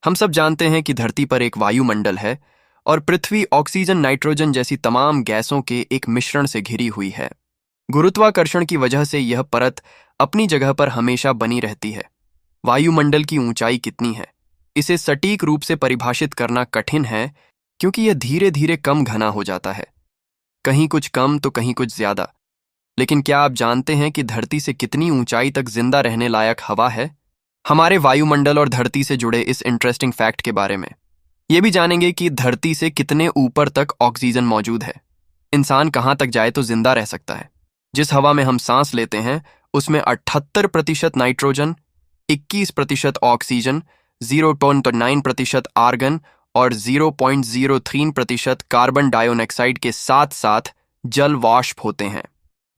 हम सब जानते हैं कि धरती पर एक वायुमंडल है और पृथ्वी ऑक्सीजन नाइट्रोजन जैसी तमाम गैसों के एक मिश्रण से घिरी हुई है। गुरुत्वाकर्षण की वजह से यह परत अपनी जगह पर हमेशा बनी रहती है। वायुमंडल की ऊंचाई कितनी है, इसे सटीक रूप से परिभाषित करना कठिन है, क्योंकि यह धीरे धीरे कम घना हो जाता है, कहीं कुछ कम तो कहीं कुछ ज्यादा। लेकिन क्या आप जानते हैं कि धरती से कितनी ऊंचाई तक जिंदा रहने लायक हवा है? हमारे वायुमंडल और धरती से जुड़े इस इंटरेस्टिंग फैक्ट के बारे में ये भी जानेंगे कि धरती से कितने ऊपर तक ऑक्सीजन मौजूद है। इंसान कहाँ तक जाए तो जिंदा रह सकता है। जिस हवा में हम सांस लेते हैं उसमें 78% नाइट्रोजन, 21% ऑक्सीजन, 0.9% आर्गन और 0.03% कार्बन डाइऑक्साइड के साथ साथ जल वाष्प होते हैं।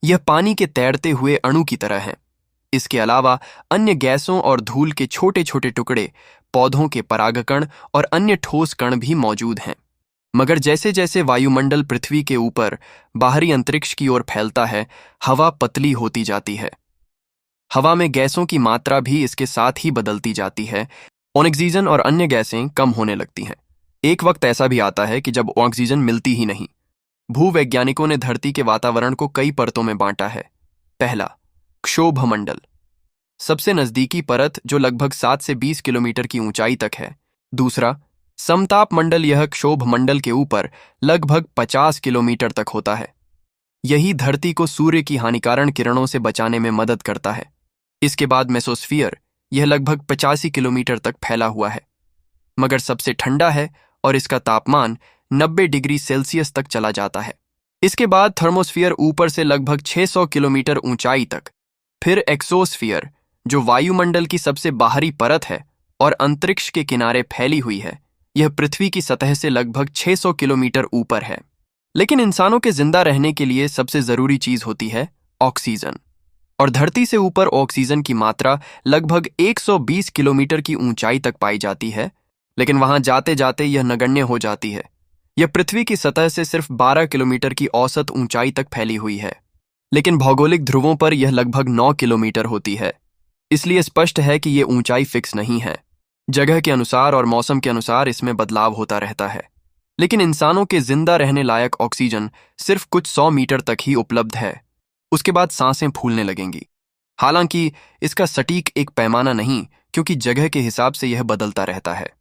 यह पानी के तैरते हुए अणु की तरह है। इसके अलावा अन्य गैसों और धूल के छोटे छोटे टुकड़े, पौधों के परागकण और अन्य ठोस कण भी मौजूद हैं। मगर जैसे जैसे वायुमंडल पृथ्वी के ऊपर बाहरी अंतरिक्ष की ओर फैलता है, हवा पतली होती जाती है। हवा में गैसों की मात्रा भी इसके साथ ही बदलती जाती है। ऑक्सीजन और अन्य गैसें कम होने लगती हैं। एक वक्त ऐसा भी आता है कि जब ऑक्सीजन मिलती ही नहीं। भूवैज्ञानिकों ने धरती के वातावरण को कई परतों में बांटा है। पहला, क्षोभमंडल, सबसे नजदीकी परत जो लगभग 7 से 20 किलोमीटर की ऊंचाई तक है। दूसरा, समताप मंडल, यह क्षोभमंडल के ऊपर लगभग 50 किलोमीटर तक होता है। यही धरती को सूर्य की हानिकारक किरणों से बचाने में मदद करता है। इसके बाद मेसोस्फीयर, यह लगभग 85 किलोमीटर तक फैला हुआ है, मगर सबसे ठंडा है और इसका तापमान 90 डिग्री सेल्सियस तक चला जाता है। इसके बाद थर्मोस्फीयर ऊपर से लगभग 600 किलोमीटर ऊंचाई तक। फिर एक्सोस्फीयर, जो वायुमंडल की सबसे बाहरी परत है और अंतरिक्ष के किनारे फैली हुई है। यह पृथ्वी की सतह से लगभग 600 किलोमीटर ऊपर है। लेकिन इंसानों के जिंदा रहने के लिए सबसे जरूरी चीज होती है ऑक्सीजन। और धरती से ऊपर ऑक्सीजन की मात्रा लगभग 120 किलोमीटर की ऊंचाई तक पाई जाती है, लेकिन वहां जाते जाते यह नगण्य हो जाती है। यह पृथ्वी की सतह से सिर्फ 12 किलोमीटर की औसत ऊंचाई तक फैली हुई है, लेकिन भौगोलिक ध्रुवों पर यह लगभग 9 किलोमीटर होती है। इसलिए स्पष्ट है कि यह ऊंचाई फिक्स नहीं है। जगह के अनुसार और मौसम के अनुसार इसमें बदलाव होता रहता है। लेकिन इंसानों के जिंदा रहने लायक ऑक्सीजन सिर्फ कुछ 100 मीटर तक ही उपलब्ध है। उसके बाद सांसें फूलने लगेंगी। हालांकि इसका सटीक एक पैमाना नहीं, क्योंकि जगह के हिसाब से यह बदलता रहता है।